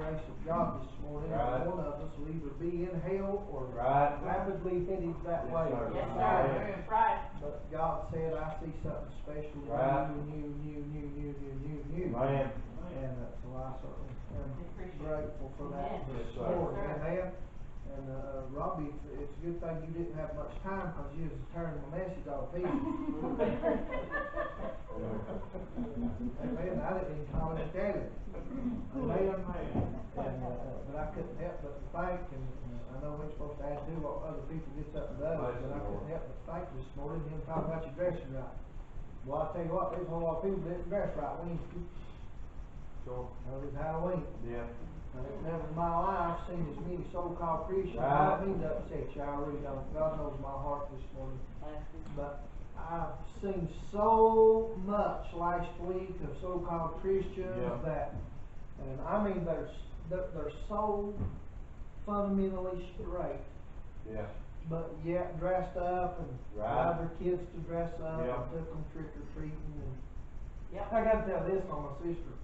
grace of God this morning. Right. One of us will either be in hell or Right. rapidly headed that Yes, way. sir. Yes, Right. sir. Right. But God said, I see something special in Right. you. Amen. And so I certainly am grateful for that Amen. this Yes, sir. morning. Yes, sir. Amen. And Robbie, it's a good thing you didn't have much time because you was turning the message off pieces. Amen. I didn't even call him Kelly. Amen. And, but I couldn't help but to think, and I know we're supposed to do what other people gets up and does, but I couldn't help but think this morning him talking about you dressing right. Well, I tell you what, there's a whole lot of people that didn't dress right Wednesday. Sure. It was Halloween. Yeah. Never in my life seen as many so-called Christians. Right. I don't mean to upset you, I really don't. God knows my heart this morning. But I've seen so much last week of so-called Christians Yeah. that, and I mean they're so fundamentally straight, Yeah. but yet dressed up and Right. allowed their kids to dress up Yeah. and took them trick-or-treating. And Yep. I gotta tell this on my sister.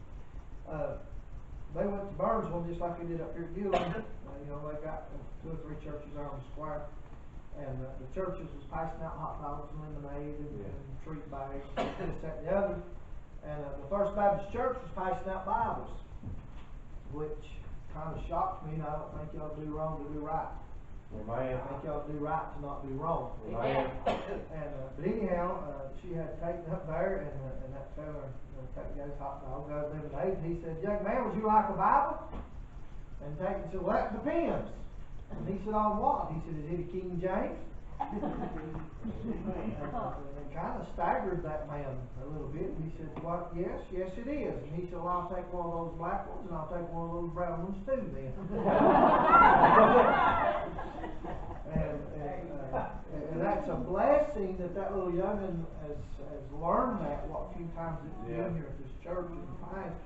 They went to Burnsville just like they did up here at Gillian. You know, they got 2 or 3 churches there on the square. And the churches was passing out hot dogs and lemonade and, Yeah. and treat bags and this, that, and the other. And the First Baptist Church was passing out Bibles, which kind of shocked me. And I don't think y'all do wrong to do right. Amen. I think y'all do right to not do wrong. Amen. And but anyhow, she had taken up there, and that fella taking his hot dog, got his lemonade, and he said, "Young man, would you like a Bible?" And Taken said, "Well, that depends." And he said, "On what?" He said, "Is it a King James?" And it kind of staggered that man a little bit. And he said, "What? Yes, it is." And he said, "Well, I'll take one of those black ones, and I'll take one of those brown ones too, then." And that's a blessing that little young'un has learned that what few times it's been here at this church in the past.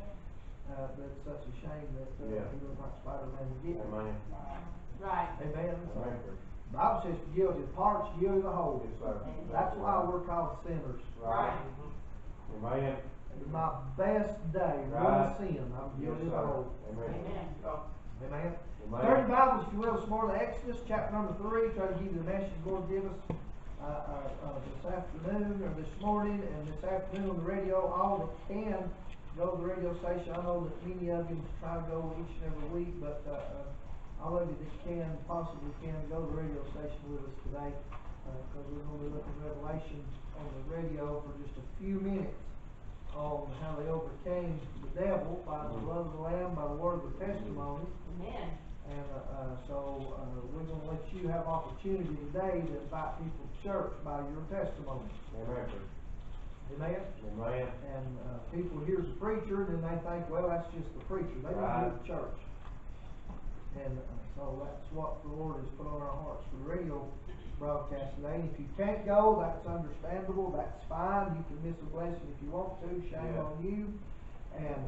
But it's such a shame that he looks like Spider-Man again. Amen. Right. Amen. Amen. The Bible says guilty of parts, guilty of the whole. Yes, sir. That's why we're called sinners. Right. Amen. In my best day, one Right. sin, I'm Yes, guilty of the sir. whole. Amen. Amen. Amen. Amen. Turn your Bibles, if you will, this morning to Exodus chapter number 3. Try to give you the message the Lord give us this afternoon or this morning and this afternoon on the radio. All that can go to the radio station. I know that many of you try to go each and every week, but all of you that possibly can go to the radio station with us today, because we're going to be looking at Revelation on the radio for just a few minutes on how they overcame the devil by the blood of the Lamb, by the word of their testimony. Amen. And so we're going to let you have opportunity today to invite people to church by your testimony. Amen. Amen? Amen. And people hear the preacher, then they think, well, that's just the preacher. They don't hear the church. And so that's what the Lord has put on our hearts for the radio broadcast today. And if you can't go, that's understandable. That's fine. You can miss a blessing if you want to. Shame on you. And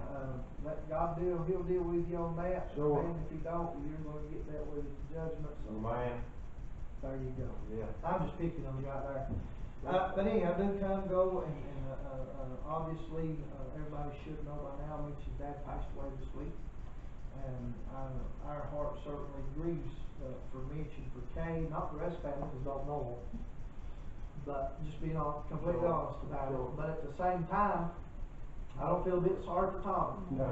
let God deal. He'll deal with you on that. Sure. And if He don't, you're going to get dealt with at the judgment. So Amen. there you go. Yeah. I'm just picking on you right there. But anyhow, do come, go, and obviously everybody should know by now. Mitch's dad passed away this week. And our heart certainly grieves for Mitch and for Kay. Not the rest of the family, because don't know them. But just being completely honest about it. But at the same time, I don't feel a bit sorry for Tommy. No.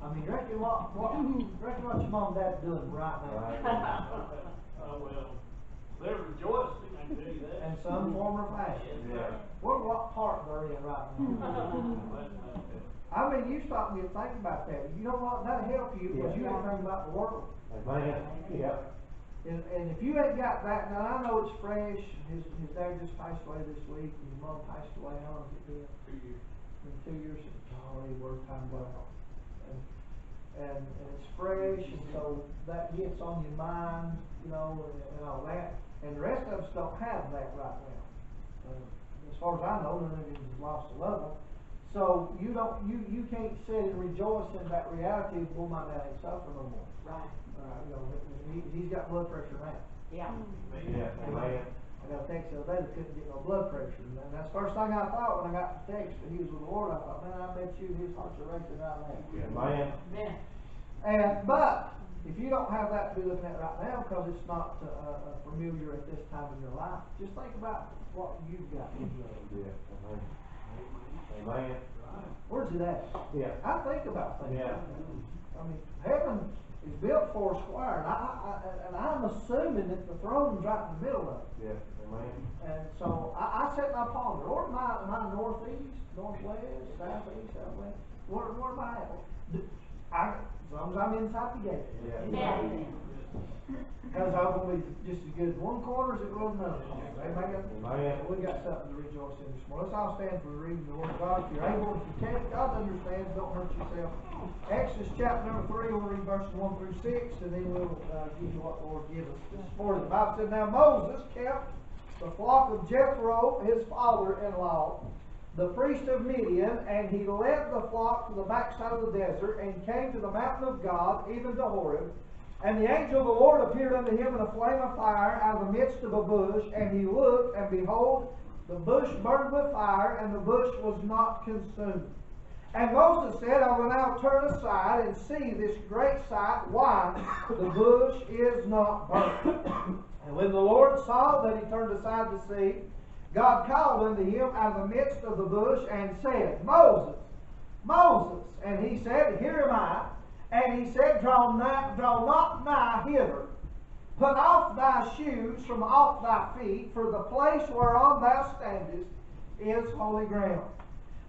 I mean, reckon what your mom and dad doing right now? Well, they're rejoicing, I can tell you that. In some form or fashion. Yeah. What part they're in right now? I mean, you stop me and think about that. You know what? That'll help you because you ain't thinking about the world. Amen. Yeah. And if you ain't got that, now I know it's fresh. His dad just passed away this week, and his mom passed away. How long has it been? 2 years. In 2 years. Golly, word time go. And it's fresh, and so that gets on your mind, you know, and all that. And the rest of us don't have that right now. As far as I know, none of you has lost a loved one. So you can't sit and rejoice in that reality of, well, my dad ain't suffering no more. Right. You know, he's got blood pressure now. Yeah. Yeah. Amen. I got a text the other day that couldn't get no blood pressure. And that's the first thing I thought when I got the text that he was with the Lord. I thought, man, I bet you his heart's racing right now. Amen. Amen. But if you don't have that to be looking at right now, because it's not familiar at this time in your life, just think about what you've got in your life. Yeah, amen. Where's it at? Yeah. I think about things. Yeah. I mean, heaven is built for a square, and I'm assuming that the throne's right in the middle of it. Yeah, amen. And so I set my ponder. Lord, am I northeast, northwest, southeast, southwest? Where am I at? As long as I'm inside the gate. Yeah. Because I'm going to be just as good in one corner as it will in another. Amen. Amen. We got something to rejoice in this morning. Let's all stand for the reading of the Word of God. If you're able, if you can't, God understands, don't hurt yourself. Exodus chapter number 3, we'll read verses 1 through 6, and then we'll give you what the Lord gives us this morning. The Bible said, Now Moses kept the flock of Jethro, his father-in-law, the priest of Midian, and he led the flock to the backside of the desert, and came to the mountain of God, even to Horeb. And the angel of the Lord appeared unto him in a flame of fire out of the midst of a bush, and he looked, and behold, the bush burned with fire, and the bush was not consumed. And Moses said, I will now turn aside and see this great sight, why the bush is not burnt. And when the Lord saw that he turned aside to see, God called unto him out of the midst of the bush, and said, Moses, Moses. And he said, Here am I. And he said, Draw not nigh hither. Put off thy shoes from off thy feet, for the place whereon thou standest is holy ground.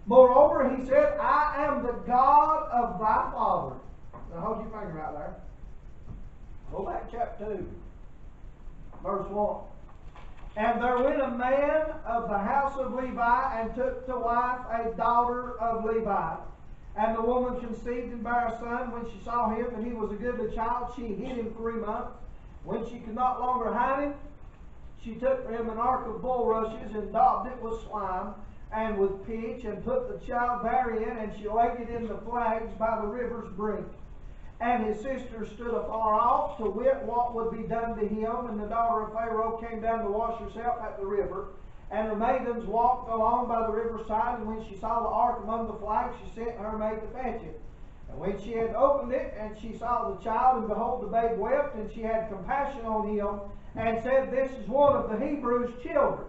Moreover, he said, I am the God of thy father. Now hold your finger right there. Go back to chapter 2, verse 1. And there went a man of the house of Levi, and took to wife a daughter of Levi. And the woman conceived and bare a son. When she saw him, and he was a goodly child, she hid him 3 months. When she could not longer hide him, she took for him an ark of bulrushes, and daubed it with slime, and with pitch, and put the child therein, and she laid it in the flags by the river's brink. And his sister stood afar off, to wit what would be done to him. And the daughter of Pharaoh came down to wash herself at the river. And her maidens walked along by the riverside, and when she saw the ark among the flags, she sent her maid to fetch it. And when she had opened it, and she saw the child, and behold, the babe wept, and she had compassion on him, and said, This is one of the Hebrews' children.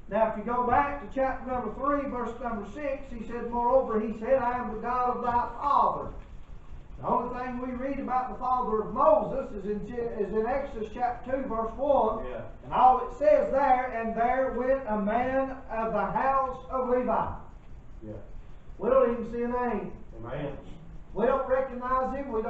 Now, if you go back to chapter number 3, verse number 6, he said, Moreover, he said, I am the God of thy father. The only thing we read about the father of Moses is in Exodus chapter 2, verse 1. Yeah. And all it says there, and there went a man of the house of Levi. Yeah. We don't even see a name. Amen. We don't recognize him. The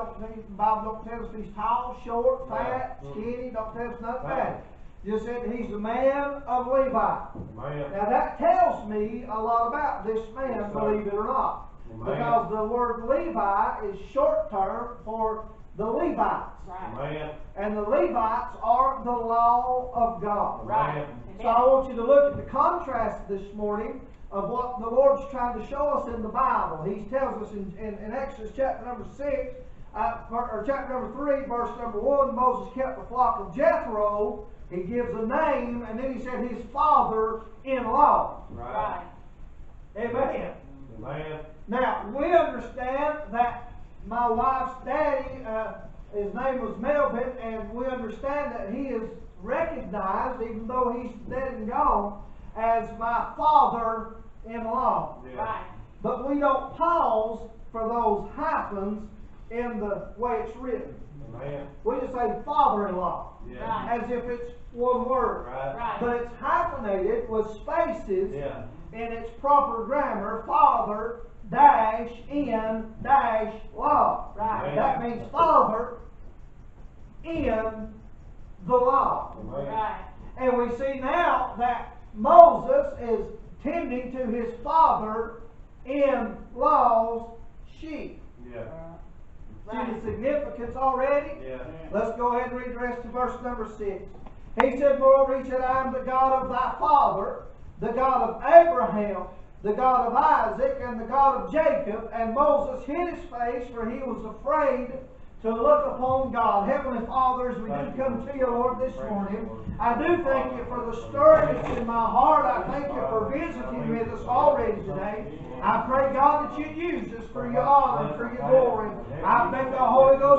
Bible don't tell us if he's tall, short, fat, skinny. Don't tell us nothing about it. Just said he's a man of Levi. Amen. Now that tells me a lot about this man, believe it or not. Amen. Because the word Levi is short term for the Levites. Right. Amen. And the Levites are the law of God. Right. So I want you to look at the contrast this morning of what the Lord's trying to show us in the Bible. He tells us in Exodus chapter number 6, or chapter number 3, verse number 1, Moses kept the flock of Jethro. He gives a name, and then he said his father-in-law. Right. Amen. Amen. Now, we understand that my wife's daddy, his name was Melvin, and we understand that he is recognized, even though he's dead and gone, as my father-in-law. Yeah. Right. But we don't pause for those hyphens in the way it's written. Amen. We just say father-in-law, Yeah. Right. as if it's one word. Right. Right. But it's hyphenated with spaces Yeah. in its proper grammar, father, dash, in, dash, law. Right. That means father in the law. Amen. Right. And we see now that Moses is tending to his father-in-law's sheep. Yeah. See Right. the significance already? Yeah. Let's go ahead and read the rest of verse number 6. He said, Moreover, he said, I am the God of thy father, the God of Abraham, the God of Isaac, and the God of Jacob. And Moses hid his face, for he was afraid to look upon God. Heavenly Father, as we do come to you, Lord, this morning, I do thank you for the stirring that's in my heart. I thank you for visiting with us already today. I pray, God, that you'd use us for your honor and for your glory. I thank the Holy Ghost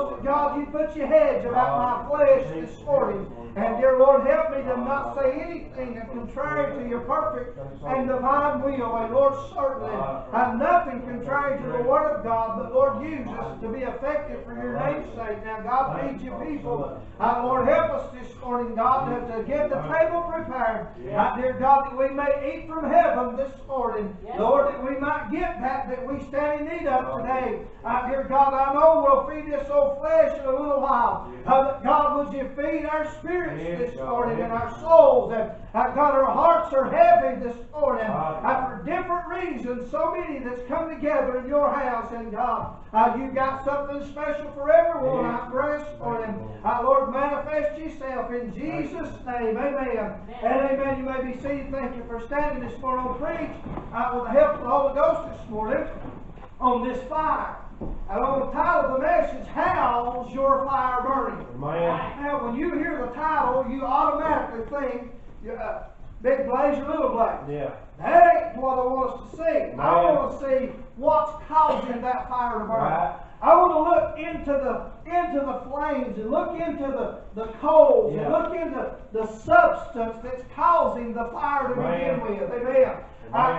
put your hedge about my flesh this morning. And dear Lord, help me to not say anything contrary to your perfect and divine will. And Lord, certainly have nothing contrary to the Word of God, but Lord, use us to be effective for your name's sake. Now, God, feed your people. Lord, help us this morning, God, to get the table prepared. Dear God, that we may eat from heaven this morning. Lord, that we might get that we stand in need of today. Dear God, I know we'll feed this old flesh in a little while. But God, would you feed our spirits this morning and our souls? And God, our hearts are heavy this morning for different reasons. So many that's come together in your house. And God, you've got something special for everyone. I pray this morning. Lord, manifest yourself in Jesus' name. Amen. And amen. You may be seated. Thank you for standing this morning on preach with the help of the Holy Ghost this morning on this fire. And on the title of the message, How's Your Fire Burning? Now, when you hear the title, you automatically think big blaze or little blaze. Yeah. That ain't what I want us to see. I want to see what's causing that fire to burn. Right. I want to look into the flames and look into the coals and look into the substance that's causing the fire to begin with. Amen.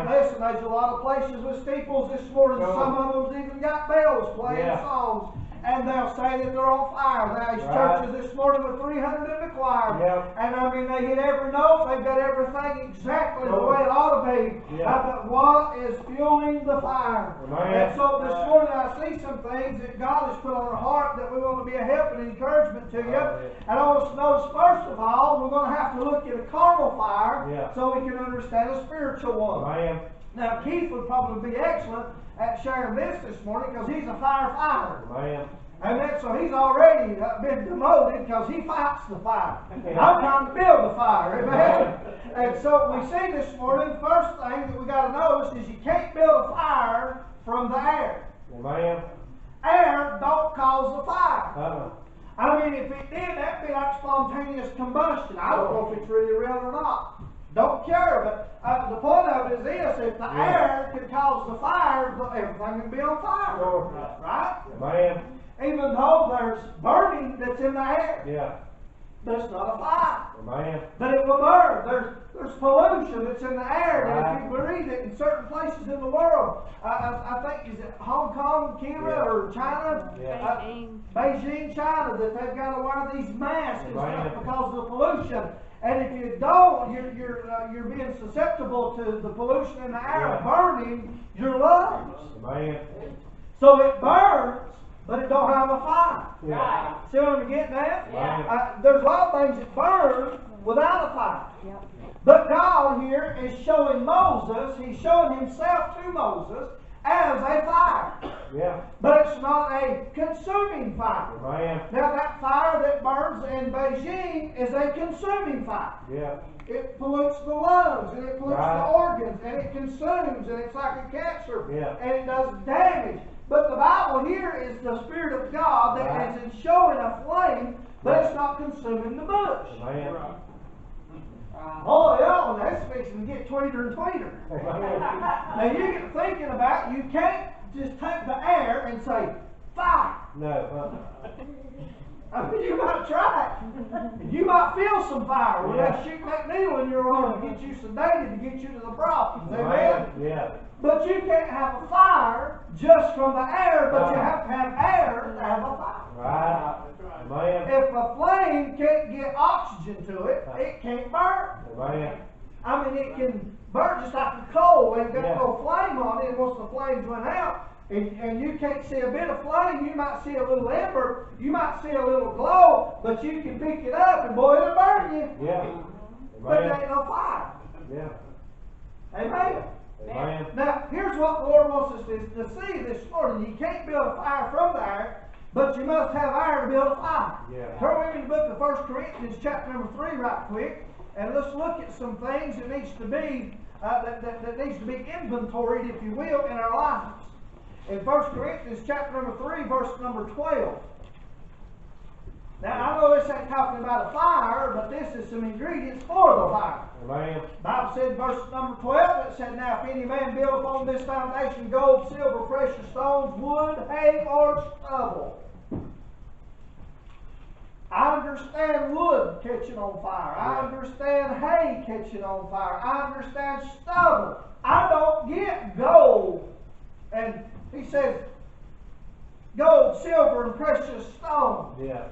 Listen, there's a lot of places with steeples this morning. Some of them's even got bells playing songs. And they'll say that they're on fire. There's churches this morning with 300 in the choir. And I mean, they hit every note. They've got everything exactly the way it ought to be. But what is fueling the fire? And so this morning I see some things that God has put on our heart that we want to be a help and encouragement to you. And I want us to notice, first of all, we're going to have to look at a carnal fire so we can understand a spiritual one. Now, Keith would probably be excellent at sharing this morning because he's a firefighter. Amen. So he's already been demoted because he fights the fire. I'm trying to build the fire. Amen. And so we see this morning, first thing that we got to notice is you can't build a fire from the air. Air don't cause the fire. I mean, if it did, that'd be like spontaneous combustion. I don't know if it's really real or not. Don't care, but the point of it is this: if the air can cause the fire, everything can be on fire. Right? Even though there's burning that's in the air. But it's not a fire. But it will burn. There's pollution that's in the air. And if you breathe it in certain places in the world, I think, is it Hong Kong, Canada, or China? Beijing, China, that they've got to wear these masks and stuff because of the pollution. And if you don't, you're being susceptible to the pollution in the air burning your lungs. So it burns, but it don't have a fire. See what I'm getting at? There's a lot of things that burn without a fire. But God here is showing Moses, he's showing himself to Moses as a fire. But it's not a consuming fire. Now that fire that burns in Beijing is a consuming fire. It pollutes the lungs, and it pollutes the organs, and it consumes, and it's like a cancer, and it does damage. But the Bible here is the Spirit of God that is showing a flame, but it's not consuming the bush. Oh, y'all, that's fixing to get tweeter and tweeter. Now you get thinking about, you can't just take the air and say, fire. I mean, you might try it. You might feel some fire when they shoot that needle in your arm to get you sedated, to get you to the problems. Amen? But you can't have a fire just from the air, but you have to have air to have a fire. If a flame can't get oxygen to it, it can't burn. I mean, it can burn just like a coal. Ain't got no flame on it. And once the flames went out, and you can't see a bit of flame, you might see a little ember, you might see a little glow, but you can pick it up and boy, it'll burn you. But it ain't no fire. Amen. Now, here's what the Lord wants us to see this morning. You can't build a fire from the air, but you must have air to build a fire. Turn with me to the book of 1 Corinthians chapter number 3 right quick, and let's look at some things that needs to be that needs to be inventoried, if you will, in our lives. In 1 Corinthians chapter number 3, verse number 12. Now, I know this ain't talking about a fire, but this is some ingredients for the fire. The Bible said in verse number 12, it said, now if any man build upon this foundation gold, silver, precious stones, wood, hay, or stubble. catching on fire. I understand hay catching on fire. I understand stubble. I don't get gold. And he says, gold, silver, and precious stones. Yeah.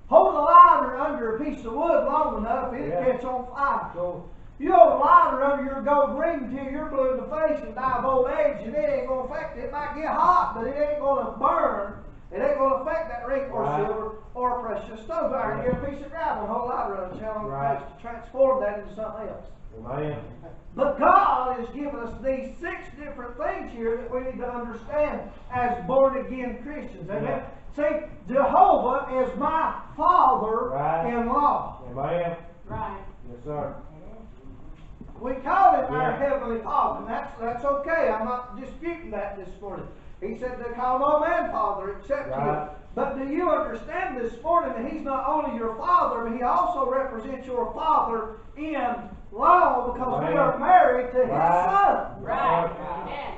Hold a lighter under a piece of wood long enough, it'll Yeah. catch on fire. So you hold a lighter under your gold ring until you're blue in the face and die of old age, and it ain't gonna affect it. It might get hot, but it ain't gonna burn. It ain't gonna affect that ring or Right. silver or precious stones. I can Yeah. get a piece of gravel and hold a lighter under it, tell them Right. to transform that into something else. Amen. But God has given us these 6 different things here that we need to understand as born again Christians. Amen. See, Jehovah is my father-in-law. Amen. Right. Yes, sir. We call him our Yeah. heavenly Father, and that's okay. I'm not disputing that this morning. He said to call no man Father except Right. you. But do you understand this morning that he's not only your father, but he also represents your father-in-law because we Right. are married to his Right. son. Right.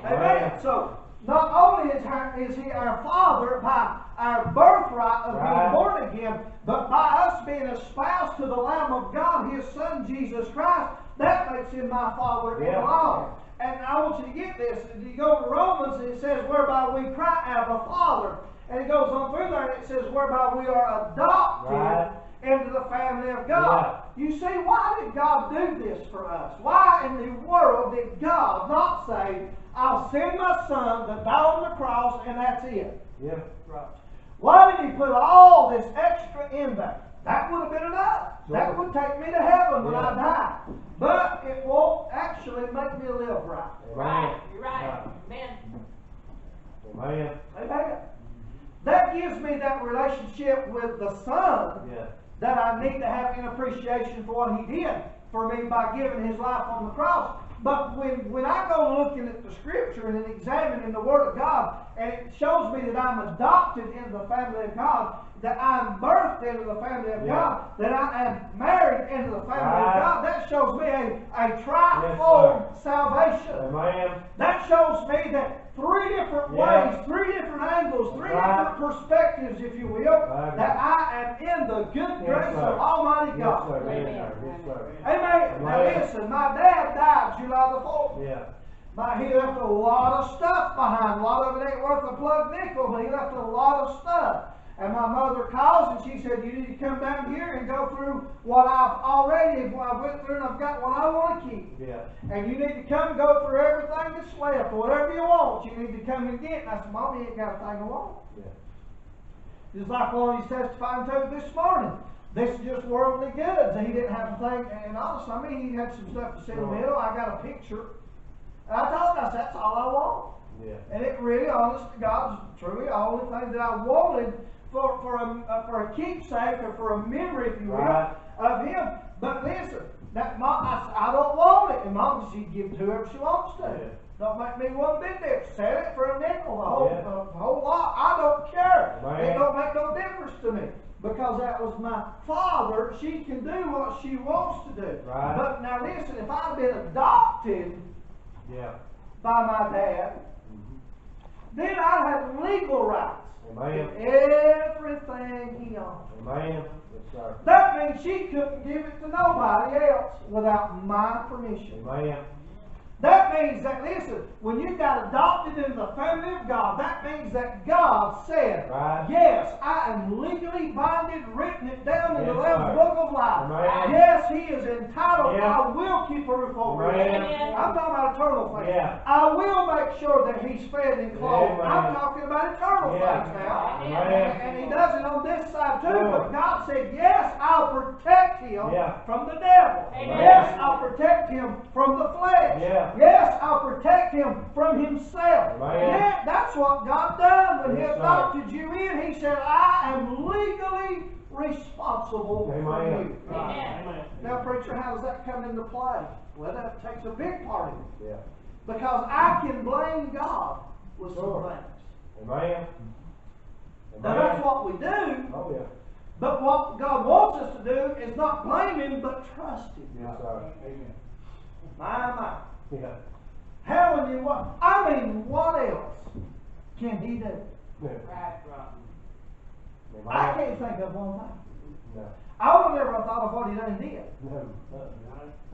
Amen. Amen. So not only is he our father by our birthright of being Right. born again, but by us being espoused to the Lamb of God, his son Jesus Christ, that makes him my father-in-law. And I want you to get this. You go to Romans and it says, whereby we cry, Abba, Father. And it goes on through there and it says, whereby we are adopted Right. into the family of God. You see, why did God do this for us? Why in the world did God not say, I'll send my son to die on the cross and that's it? Yeah. Right. Why did he put all this extra in there? That would have been enough. That would take me to heaven when I die. But it won't actually make me live right. Right. You're right. Amen. Amen. Amen. That gives me that relationship with the Son Yeah. that I need to have in appreciation for what he did for me by giving his life on the cross. But when I go looking at the scripture and examining the Word of God, and it shows me that I'm adopted into the family of God, that I'm birthed into the family of God, that I am married into the family of God, that shows me a trifold salvation. Amen. That shows me that 3 different ways, 3 different angles, 3 different perspectives, if you will, that I am in the good grace of Almighty God. Yes, sir. Amen. Yes, sir. Amen. Now Amen. listen, my dad died July the 4th. Yeah. He left a lot of stuff behind. A lot of it ain't worth a plug nickel, but he left a lot of stuff. And my mother calls and she said, you need to come down here and go through what I went through and I've got what I want to keep. Yeah. And you need to come and go through everything that's left. Whatever you want, you need to come and get. And I said, Mom, you ain't got a thing I want. Yeah. Just like one he's testifying to this morning. This is just worldly goods. And he didn't have a thing. And honestly, I mean, he had some stuff to sentimental. I got a picture. And I told him, I said, that's all I want. Yeah. And it really, honest to God, was truly the only thing that I wanted for a keepsake or for a memory, if you will, Right. of him. But listen, that Mom, I don't want it. And Mom, she'd give it to whoever she wants to. Yeah. Don't make me one bit difference. Sell it for a nickel, the whole, Yeah. the whole lot. I don't care. Right. It don't make no difference to me. Because that was my father, she can do what she wants to do. Right. But now listen, if I'd been adopted Yeah. by my dad, then I'd have legal rights Amen. to everything he owned. Amen. Yes, sir. That means she couldn't give it to nobody else without my permission. Amen. That means that, listen, when you got adopted into the family of God, that means that God said, Right. yes, I am legally binded, written it down in the Yes, Lamb's sir. Book of Life. Amen. Yes, he is entitled. Yeah. I will keep a roof over his Amen. head. I'm talking about eternal things. Yeah. I will make sure that he's fed and clothed. Amen. I'm talking about eternal Yeah. things now. Amen. And he does it on this side too. Sure. But God said, yes, I'll protect him Yeah. from the devil. Amen. Yes, I'll protect him from the flesh. Yeah. Yes, I'll protect him from himself. Amen. Yeah, that's what God done when he Yes, sir. adopted you in. He said, I am legally responsible for Amen. you. Amen. Amen. Now, preacher, how does that come into play? Well, that takes a big part of it. Yeah. Because I can blame God with Sure. some things. Amen. Now, that's what we do. Oh, yeah. But what God wants us to do is not blame Him, but trust Him. Yes, sir. Amen. My. Yeah. How in you what? I mean, what else can He do? Yeah. Right. I Amen. can't think of one thing. No. I would have never thought of what he done did, No.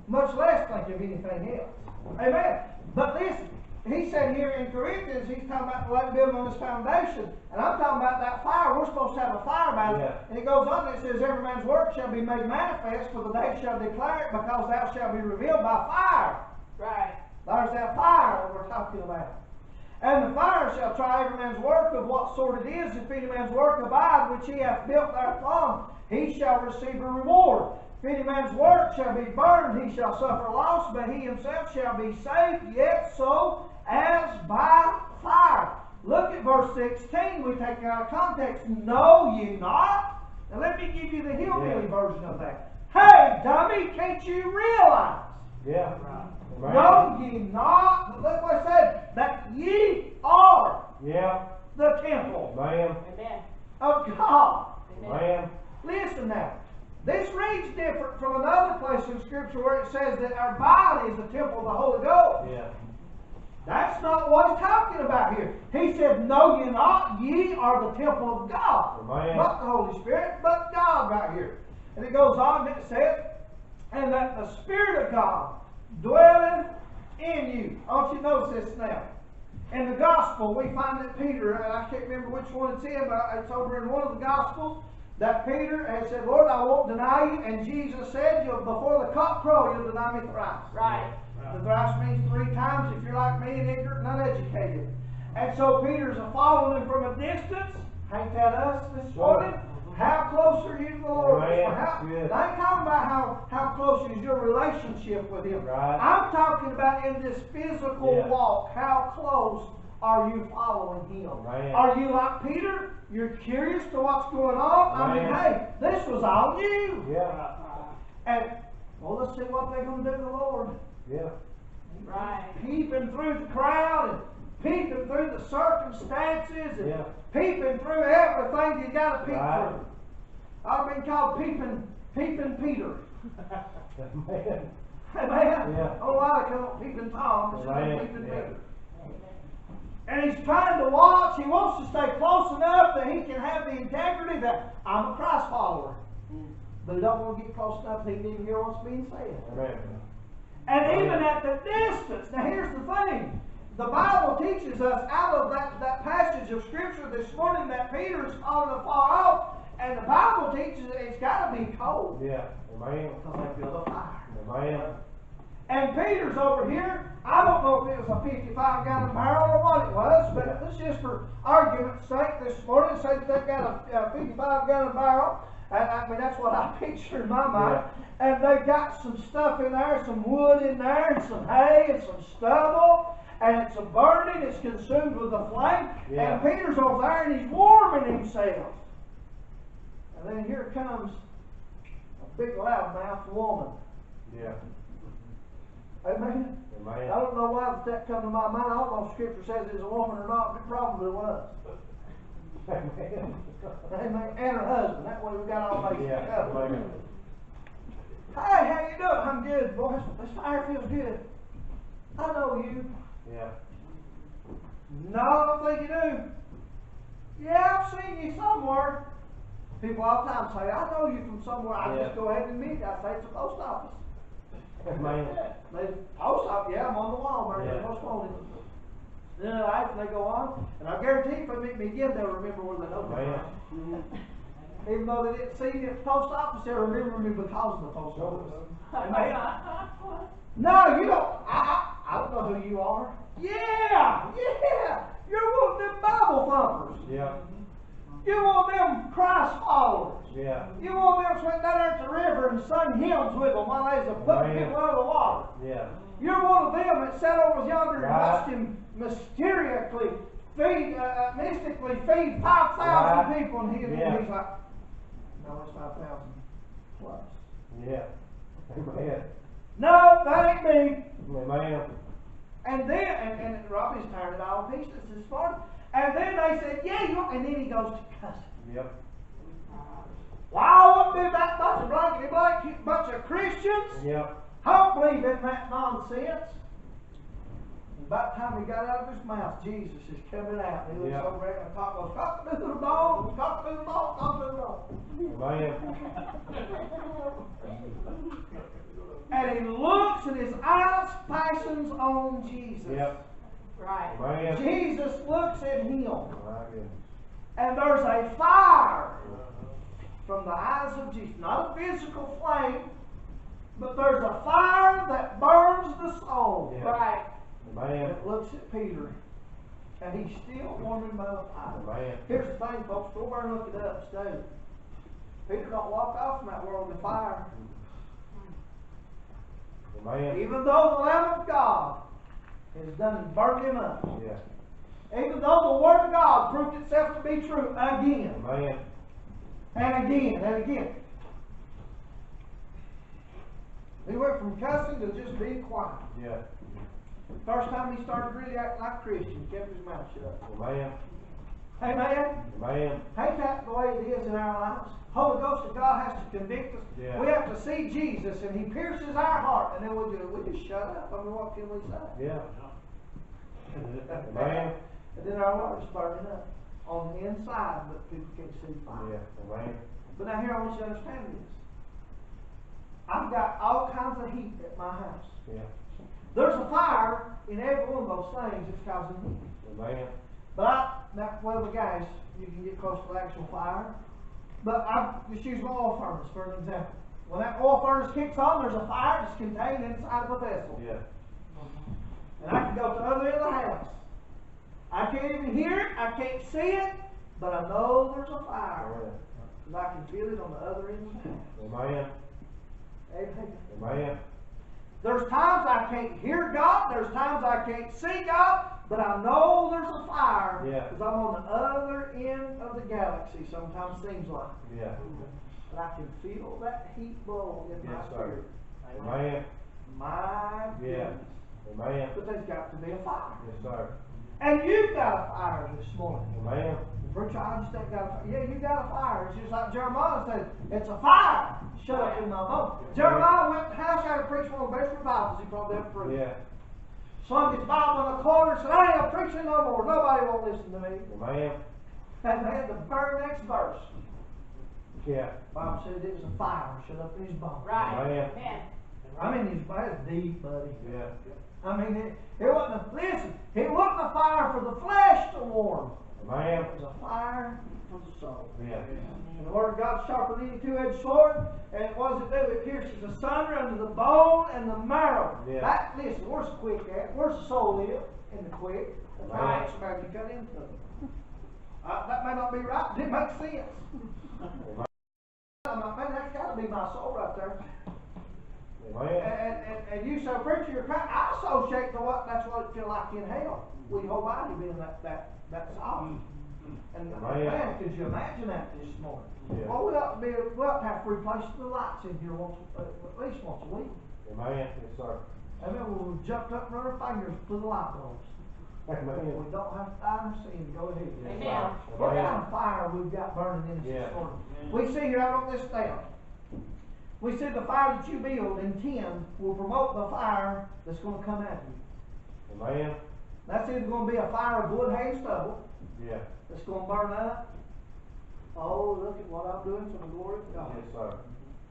much less think of anything else. Amen. But listen, he said here in Corinthians, he's talking about the like building on this foundation, and I'm talking about that fire. We're supposed to have a fire about it. Yeah. And it goes on and it says, every man's work shall be made manifest, for the day shall declare it, because thou shalt be revealed by fire. Right. There's that fire that we're talking about. And the fire shall try every man's work of what sort it is. If any man's work abide, which he hath built therefrom, he shall receive a reward. If any man's work shall be burned, he shall suffer loss, but he himself shall be saved, yet so as by fire. Look at verse 16. We take it out of context. Know ye not? Now let me give you the hillbilly version of that. Hey, dummy, can't you realize? Yeah. Right. Know ye not? Look what it said. That ye are Yeah. the temple Ma'am. Amen. of God. Amen. Ma'am. Listen now. This reads different from another place in Scripture where it says that our body is the temple of the Holy Ghost. Yeah. That's not what he's talking about here. He said, know ye not, ye are the temple of God. Amen. Not the Holy Spirit, but God right here. And it goes on and it says, and that the Spirit of God dwelleth in you. I want you to notice this now. In the Gospel, we find that Peter, and I can't remember which one it's in, but it's over in one of the Gospels, that Peter had said, Lord, I won't deny you. And Jesus said, before the cock crow, you'll deny me thrice. Right. The thrice means 3 times if you're like me and ignorant and uneducated. And so Peter's following him from a distance. Ain't that us this morning? How close are you to the Lord? Amen. I Good. ain't talking about how close is your relationship with Him. Right. I'm talking about in this physical Yeah. walk. How close are you following Him? Amen. Are you like Peter? You're curious to what's going on? I mean, Amen. hey, this was all new. Yeah. And, well, let's see what they're going to do to the Lord. Yeah. Right. Peeping through the crowd and peeping through the circumstances and Yeah. peeping through everything you got to peep Right. through. I've been called peeping Peter. Man. Amen. Yeah. Oh, I call it peeping Tom. It's Right. peeping Yeah. Peter. And he's trying to watch. He wants to stay close enough that he can have the integrity that I'm a Christ follower. But he don't want to get close enough that he can even hear what's being said. Amen. And even at the distance, now here's the thing. The Bible teaches us out of that passage of Scripture this morning that Peter is calling afar off, and the Bible teaches that it's got to be cold Yeah. Amen. because they build a fire. Amen. And Peter's over here. I don't know if it was a 55-gallon barrel or what it was, but let's just for argument's sake this morning say that they've got a 55-gallon barrel. And I mean, that's what I picture in my mind. And they've got some stuff in there, some wood in there, and some hay, and some stubble, and it's a burning, it's consumed with a flame. Yeah. And Peter's over there, and he's warming himself. And then here comes a big loudmouth woman. Yeah. Amen. I Amen. don't know why that come to my mind. I don't know if Scripture says it's a woman or not, but it probably was. Amen. Amen. And her husband. That way we got all bases Yeah. covered. Amen. Hey, how you doing? I'm good, boy. This fire feels good. I know you. Yeah. No, I don't think you do. Yeah, I've seen you somewhere. People all the time say, I know you from somewhere. I just go ahead and admit it. I say it's a post office. Amen. They post office, yeah, I'm on the wall, man. Yeah. They postponed it. Then after they go on, and I guarantee if they meet me again, they'll remember where they know me Amen. from. Even though they didn't see me at the post office, they'll remember me because of the post office. Amen. No, you don't. I don't know who you are. Yeah. You're one of them Bible thumpers. Yeah. You're one of them Christ followers. Yeah. You one of them went down there at the river and sung hymns with them while they was putting Amen. people out of the water. Yeah. You're one of them that sat over yonder and Right. watched him mysteriously mystically feed 5,000 Right. people, and he's Yeah. like, no, it's 5,000 plus. Yeah. Amen. No, that ain't me. Amen. And then, and Robbie's tired it all to pieces this morning. And then they said, yeah, you are. And then he goes to cussing. Yep. Well, I wouldn't be that bunch of blankety blank, bunch of Christians. Yep. I don't believe in that nonsense. And by the time he got out of his mouth, Jesus is coming out. And he looks Yeah. over there and the cock goes, cock-a-doodle-dog, cock-a-doodle-dog, cock-a-doodle-dog. up. Amen. And he looks and his eyes fastens on Jesus. Yep. Right. Amen. Jesus looks at him. My goodness. And there's a fire from the eyes of Jesus. Not a physical flame, but there's a fire that burns the soul. Yeah. Right. Amen. That looks at Peter. And he's still warming by the fire. Amen. Here's the thing, folks. Go over and look it up. Study. Peter don't walk off from that world in fire. Amen. Even though the Lamb of God has done and burned him up. Yeah. Even though the Word of God proved itself to be true again. Amen. And again and again. He went from cussing to just being quiet. Yeah. First time he started really acting like a Christian, he kept his mouth shut. Amen. Amen. Amen. Ain't that the way it is in our lives? Holy Ghost of God has to convict us. Yeah. We have to see Jesus and he pierces our heart, and then we just shut up. I mean, what can we say? Yeah. Amen. And then our heart's burning up on the inside, but people can't see the fire. Yeah. Amen. But now here I want you to understand this. I've got all kinds of heat at my house. Yeah. There's a fire in every one of those things that's causing heat. Amen. But well, the gas, you can get close to the actual fire. But I just use my oil furnace for an example. When that oil furnace kicks on, there's a fire that's contained inside of a vessel. Yeah. And I can go to the other end of the house. I can't even hear it, I can't see it, but I know there's a fire. Because I can feel it on the other end of the house. Amen. Amen. Amen. There's times I can't hear God, there's times I can't see God, but I know there's a fire. Yeah. Because I'm on the other end of the galaxy, sometimes seems like. Yeah. And I can feel that heat blow in my Yes, spirit. sir. Amen. My Yeah. goodness. Amen. But there's got to be a fire. Yes, sir. And you've got a fire this morning. Amen. Preacher, I just ain't got a fire. Yeah, you got a fire. It's just like Jeremiah said, it's a fire shut up in my bones. Jeremiah went to the house out and preached one of the best revivals he probably ever preached. Yeah. Slung his Bible in the corner and said, I ain't preaching no more. Nobody won't listen to me. Amen. And then the very next verse, Yeah. the Bible said it was a fire shut up in his bones. Right. Amen. Amen. I mean, that's deep, buddy. Yeah. I mean, it wasn't it wasn't a fire for the flesh to warm. Amen. It was a fire for the soul. Yeah. And the Word of God is sharper than any two-edged sword. And what does it do? It pierces asunder unto the bone and the marrow. Yeah. Listen, where's the quick at? Where's the soul live? In the quick. That's how Right. somebody can cut into it. That may not be right, but it makes sense. I'm like, man, that's got to be my soul right there. Amen. And you say, preacher, you're crying. I associate to what that's what it feel like in hell. With your whole body being that soft. And man, could you imagine that this morning? Yeah. Well, we ought to have to replace the lights in here at least once a week. Amen. Yes, sir. And then we'll jumped up and run our fingers to the light bulbs. Amen. We don't have to die in sin. Go ahead. Amen. What kind of fire we've got burning in us Yeah. this morning? We see here, I wrote this down. We see the fire that you build and tend will promote the fire that's going to come at you. Amen. That's either going to be a fire of wood, hay, and stubble Yeah. that's going to burn up. Oh, look at what I'm doing for the glory of God. Yes, sir.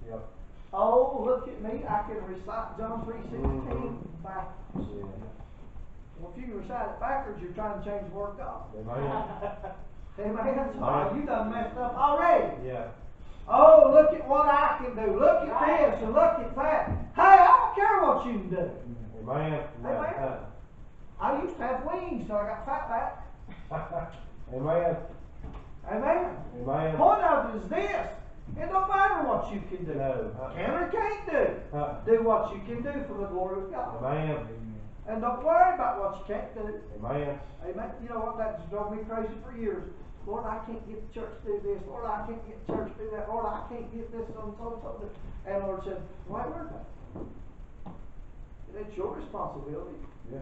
Yep. Oh, look at me. I can recite John 3:16 backwards. Yeah. Well, if you can recite it backwards, you're trying to change the Word of God. Amen. Amen. That's all. You done messed up already. Yeah. Oh, look at what I can do. Look at this and look at that. Hey, I don't care what you can do. Amen. Amen. I used to have wings till I got fat back. Amen. Amen. Amen. The point of it is this. It don't matter what you can do. No. Can or can't do. Do what you can do for the glory of God. Amen. And don't worry about what you can't do. Amen. Amen. You know what? That just drove me crazy for years. Lord, I can't get the church to do this. Lord, I can't get the church to do that. Lord, I can't get this and so. And the Lord said, why worry about it? It's your responsibility. Yeah.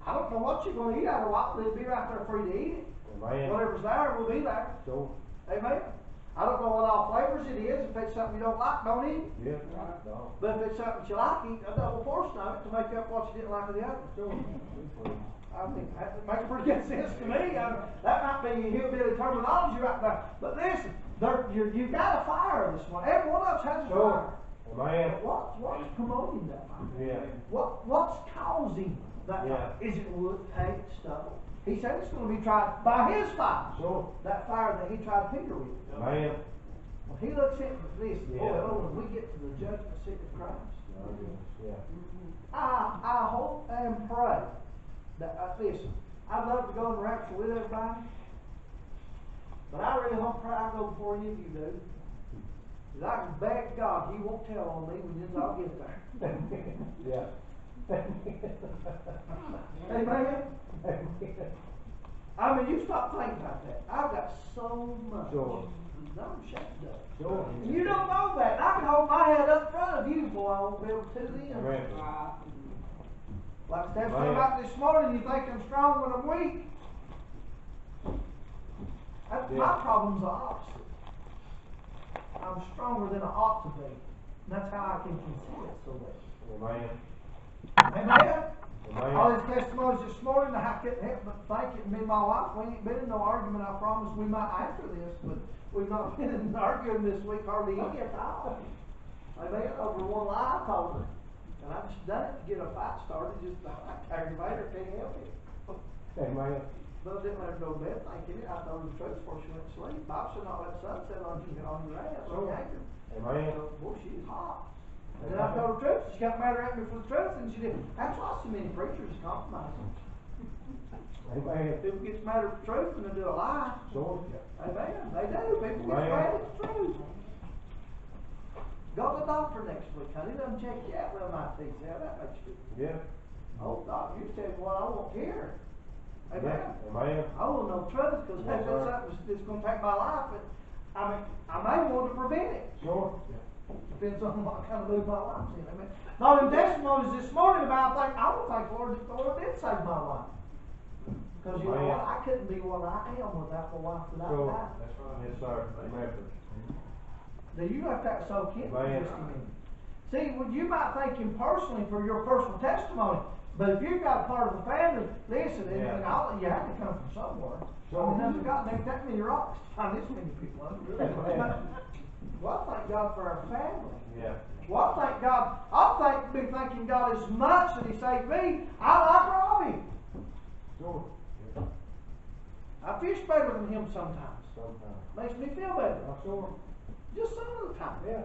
I don't know what you're going to eat out of a while, but it'll be right there for you to eat it. Amen. Whatever's there will be there. Sure. Amen. I don't know what all flavors it is. If it's something you don't like, don't eat it. Yeah. No. But if it's something you like, eat a double portion of it to make up what you didn't like of the other. Sure. I mean, that makes pretty good sense to me. That might be hillbilly terminology right there. But listen, you got a fire this one. Every one of us has a Sure. fire. Amen. What's promoting that fire? Yeah. What's causing that Yeah. fire? Is it wood, hay, stubble? He said it's going to be tried by his fire. Sure. That fire that he tried Peter with. Amen. When he looks at this, boy, Yeah. oh, when we get to the judgment seat of Christ, Yeah. I hope and pray that, listen, I'd love to go in the rapture with everybody, but I really hope pray I go before any of you do. Because I can beg God He won't tell on me when you all get there. Yeah. Amen? I mean, you stop thinking about that. I've got so much. Sure. I'm shut up. Sure. You don't know that. I can hold my head up front of you, boy, I won't be able to then. Amen. Like Steph said Man. about this morning, you think I'm strong when I'm weak. Yeah. My problem's the opposite. I'm stronger than I ought to be. And that's how I can conceal it so well. Amen. Amen? All Amen. these testimonies this morning, I couldn't help but think it. Me and my wife, we ain't been in no argument. I promise we might after this, but we've not been in arguing this week hardly any at all. Amen? Over one lie I told her. And I just done it to get a fight started, just to aggravate her, can't help it. Amen. But I didn't let her go to bed thinking it. I told her the truth before she went to sleep. Bob should not let the sun set on you on your ass, on your anger. Amen. So, boy, she was hot. And then I told her the truth. She got mad at me for the truth, and she did. That's why so many preachers compromise. Amen. People get mad at the truth and they do a lie. Sure. Amen. They do. People get Amen. mad at the truth. Go to the doctor next week, honey. Let them check you out. Well, my teeth, how that makes you feel. Yeah. Oh, doctor, you tell me what I won't hear. Amen. Yeah. Amen. I want to know the truth because Yes, if it's sir. something that's going to take my life, but I mean, I may want to prevent it. Sure. Depends on what kind of mood my life's in. Amen. Now, them testimonies this morning about I don't think the Lord did save my life. Because you know Man. what? I couldn't be what I am without the wife that Sure. I got. That's right. Yes, sir. Amen. Now, you let that soak in for Man. just a minute. See, well, you might thank Him personally for your personal testimony, but if you've got a part of the family, listen, Yeah. and all, you have to come from somewhere. Sure. I mean, there's got ain't that many rocks to find this many people under. Really. Well, thank God for our family. Yeah. Well, thank God. Be thanking God as much that He saved me. I like Robbie. Sure. I fish better than him sometimes. Sometimes. Makes me feel better. Sure. Just some of the time. Yeah.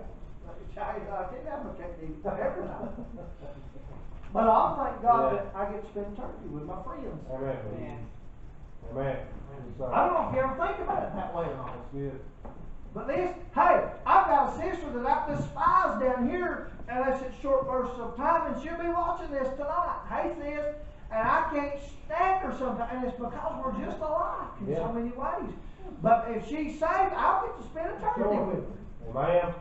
I can't advocate these every time. But I thank God Yeah. that I get to spend eternity with my friends. Amen. Amen. Yes, sir. I don't know if you ever think about it that way or not. That's good. But this, hey, I've got a sister that I despise down here, unless it's short bursts of time, and she'll be watching this tonight. Hey, sis, and I can't stand her sometimes, and it's because we're just alike in so Yeah. many ways. But if she's saved, I'll get to spend eternity Sure. with her. Amen.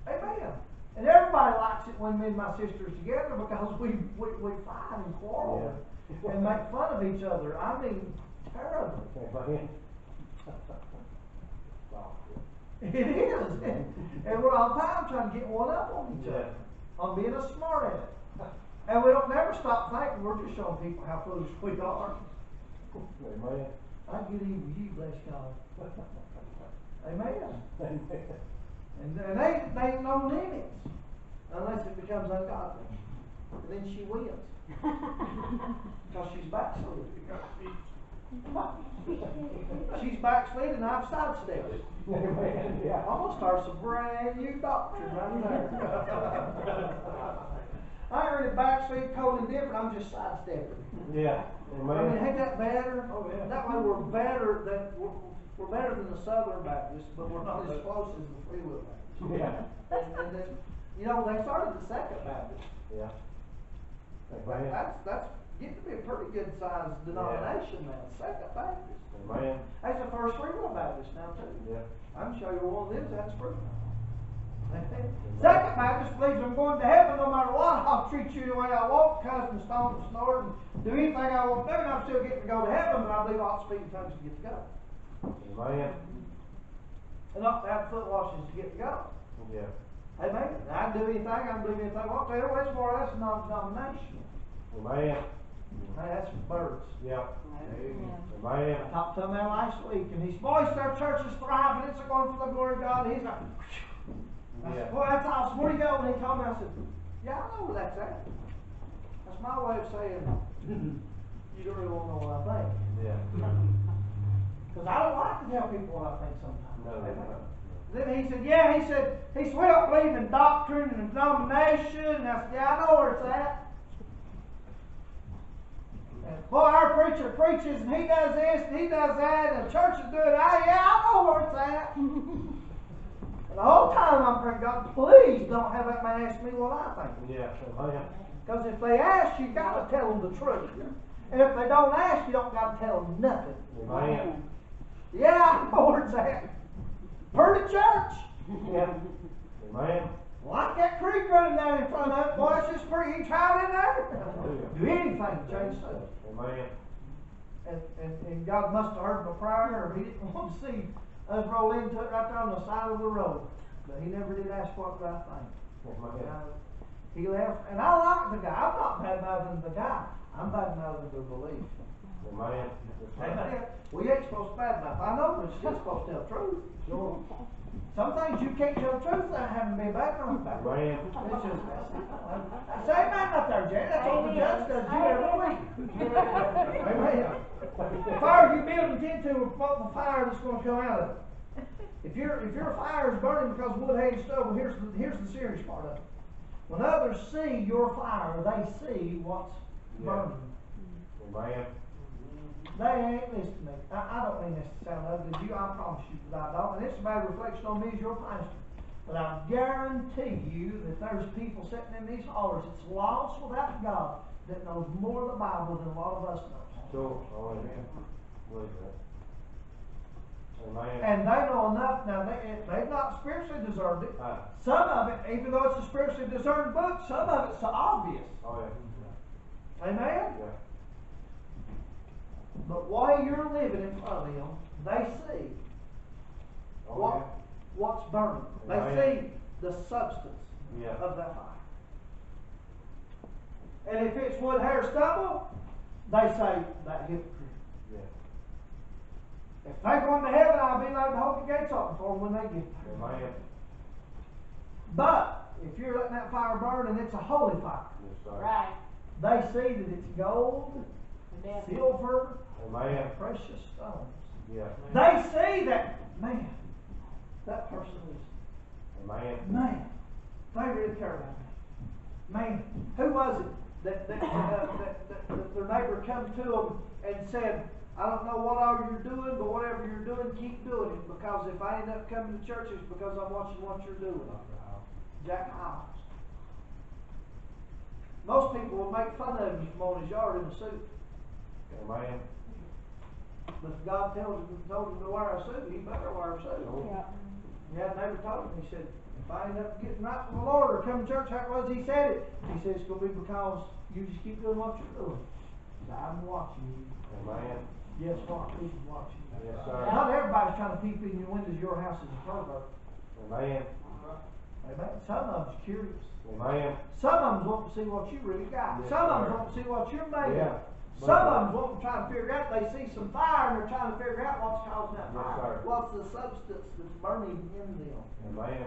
Amen. And everybody likes it when me and my sisters together because we fight and quarrel and make fun of each other. I mean, terribly. Amen. It is. And we're all the time trying to get one up on each other. On being a smart aleck. And we don't never stop thinking we're just showing people how foolish we are. Amen. I get even with you, bless God. Amen. And they ain't no limits unless it becomes ungodly. And then she wins. Because she's backslid. She's backslid and I've sidestepped it. Amen. Yeah. I'm going to start some brand new doctrine right there. I ain't really backslid, cold and different, I'm just sidestepping. Yeah. I mean, Amen. ain't that better? Oh, yeah. That way we're better than the Southern Baptists, but we're not as close as the Free Will Baptists. Yeah. And then, you know, they started the Second Baptist. Yeah. Amen. That's getting to be a pretty good sized denomination now. Second Baptist. Amen. That's the first Free Will Baptist now too. Yeah. I can show you where one lives. That's free. Second Baptist believes I'm going to heaven no matter what. I'll treat you the way I want, cuss and stone and snort and do anything I want to do, and I'm still getting to go to heaven, but I believe I'll speak in tongues to get to go. Amen. And not to have foot washes to get to go. Yeah. Amen. And I can do anything, I can believe anything I want to. That's more or less a non-denominational. Amen. Hey, that's for birds. Yep. Amen. Amen. I talked to a man last week, and he's, boy, our church is thriving, it's going for the glory of God. He's like, I Yeah. said, boy, that's awesome. Where do you go? And he told me, I said, yeah, I know where that's at. That's my way of saying, you don't really want to know what I think. Yeah. Because I don't like to tell people what I think sometimes. No, no, no. Then he said, yeah, he said, we don't believe in doctrine and denomination. And I said, yeah, I know where it's at. And, boy, our preacher preaches and he does this and he does that and the church is doing that. Yeah, I know where it's at. And the whole time I'm praying, God, please don't have that man ask me what I think. Yeah. Amen. Because if they ask, you got to tell them the truth. And if they don't ask, you don't got to tell them nothing. Amen. Yeah, I know where it's at. Pretty church. Yeah. Amen. Like that creek running down in front of it, boy, it's just pretty. You can try it in there. Hallelujah. Do anything to change stuff. Amen. And God must have heard my prayer, or He didn't want to see us roll into it right there on the side of the road. But He never did ask what did I think. Amen. He left, and I like the guy. I'm not bad mouthing the guy. I'm bad mouthing the belief. Amen. Amen. We ain't supposed to bad mouth. I know, but you're supposed to tell the truth. Sure. Some things you can't tell the truth without having to be bad mouth about. Amen. It's just say amen up there, Jay. That's what the judge does you every week. Amen. The fire you build into will promote the fire that's going to come out of it. If your fire is burning because wood, hay, and stubble, here's the serious part of it. When others see your fire, they see what's burning. Amen. They ain't listening to me. I don't mean this to sound ugly to you. I promise you that I don't. And it's a bad reflection on me as your pastor. But I guarantee you that there's people sitting in these hollers that's lost without God that knows more of the Bible than a lot of us know. Sure. Oh, amen. Believe that. Amen. And they know enough. Now, they've not spiritually discerned it. Some of it, even though it's a spiritually discerned book, some of it's so obvious. Oh, yeah. Amen? Yeah. But while you're living in front of them, they see Oh, what's burning. They Amen. see the substance yeah. of that fire. And if it's wood, hair, stubble, they say that hypocrite. Yeah. If they go into heaven, I'll be like to hold the gates open for them when they get there. Amen. But if you're letting that fire burn and it's a holy fire, Yes, sir. Right. they see that it's gold, Amen. silver, Amen. precious stones. Yeah. They see that, man, that person is, Amen. man, they really care about me. Man, who was it that their neighbor come to them and said, I don't know what all you're doing, but whatever you're doing, keep doing it, because if I end up coming to church, it's because I'm watching what you're doing. Jack Hiles. Most people will make fun of him from on his yard in a suit. Amen. But if God told him to wear a suit, he better wear a suit. Yeah. Yeah, the neighbor told him, he said, if I end up getting right with the Lord or come to church, how it was he said it. He said, it's going to be because you just keep doing what you're doing. He said, I'm watching you. Amen. Guess what? He's watching you. Yes, sir. Not everybody's trying to peep in your windows of your house as a pervert. Amen. Amen. Some of them's curious. Amen. Some of them want to see what you really got. Yes, Some of them sir. want to see what you're made Yeah. of. Some of them want to try to figure out, they see some fire and they're trying to figure out what's causing that Yes, fire. sir. What's the substance that's burning in them. Amen.